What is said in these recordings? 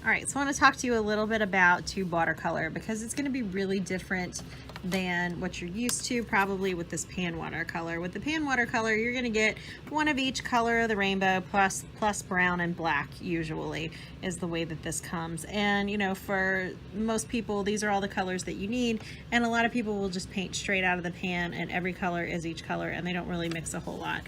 All right, so I want to talk to you a little bit about tube watercolor because it's going to be really different than what you're used to probably with this pan watercolor. With the pan watercolor, you're going to get one of each color of the rainbow plus brown and black usually is the way that this comes. And you know, for most people, these are all the colors that you need, and a lot of people will just paint straight out of the pan and every color is each color and they don't really mix a whole lot.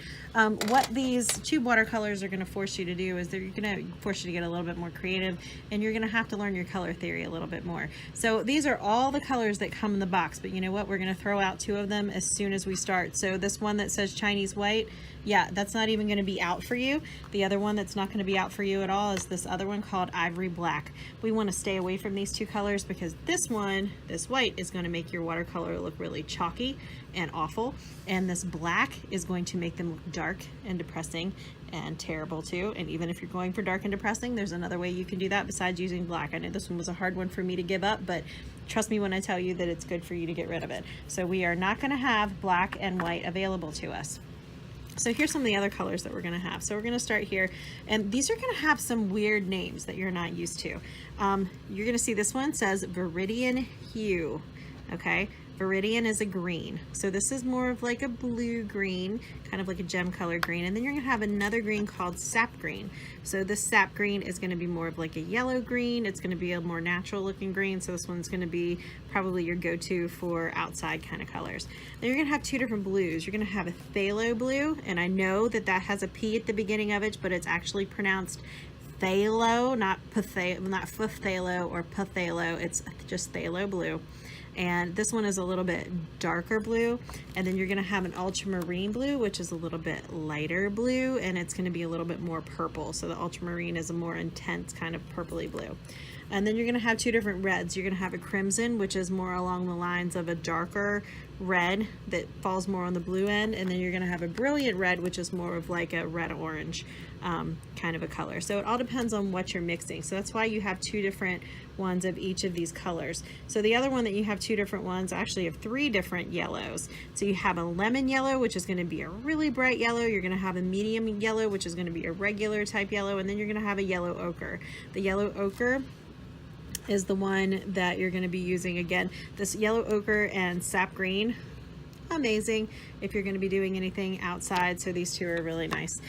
What these tube watercolors are going to force you to do is they're going to force you to get a little bit more creative, and you're going to have to learn your color theory a little bit more. So these are all the colors that come in the box, but you know what? We're going to throw out two of them as soon as we start. So this one that says Chinese white, yeah, that's not even going to be out for you. The other one that's not going to be out for you at all is this other one called Ivory Black. We want to stay away from these two colors because this one, this white, is going to make your watercolor look really chalky and awful, and this black is going to make them look dark and depressing and terrible too. And even if you're going for dark and depressing, there's another way you can do that besides using black. I know this one was a hard one for me to give up, but trust me when I tell you that it's good for you to get rid of it. So we are not going to have black and white available to us. So here's some of the other colors that we're going to have. So we're going to start here, and these are going to have some weird names that you're not used to. You're going to see this one says Viridian Hue. Okay, Viridian is a green, so this is more of like a blue green, kind of like a gem color green. And then you're gonna have another green called sap green. So this sap green is gonna be more of like a yellow green. It's gonna be a more natural looking green, so this one's gonna be probably your go-to for outside kind of colors. Then you're gonna have two different blues. You're gonna have a phthalo blue, and I know that that has a P at the beginning of it, but it's actually pronounced phthalo, not phthalo or phthalo. It's just phthalo blue. And this one is a little bit darker blue. And then you're gonna have an ultramarine blue, which is a little bit lighter blue, and it's gonna be a little bit more purple. So the ultramarine is a more intense kind of purpley blue. And then you're gonna have two different reds. You're gonna have a crimson, which is more along the lines of a darker red that falls more on the blue end. And then you're gonna have a brilliant red, which is more of like a red-orange kind of a color. So it all depends on what you're mixing. So that's why you have two different ones of each of these colors. So the other one that you have two different ones, actually have three different yellows. So you have a lemon yellow, which is gonna be a really bright yellow. You're gonna have a medium yellow, which is gonna be a regular type yellow. And then you're gonna have a yellow ochre. The yellow ochre is the one that you're going to be using. Again, this yellow ochre and sap green, amazing if you're going to be doing anything outside. So these two are really nice.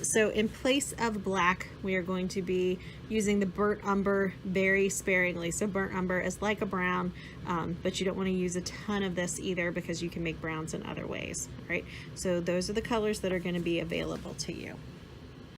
So in place of black, we are going to be using the burnt umber very sparingly. So burnt umber is like a brown, but you don't want to use a ton of this either because you can make browns in other ways. Right? So those are the colors that are going to be available to you.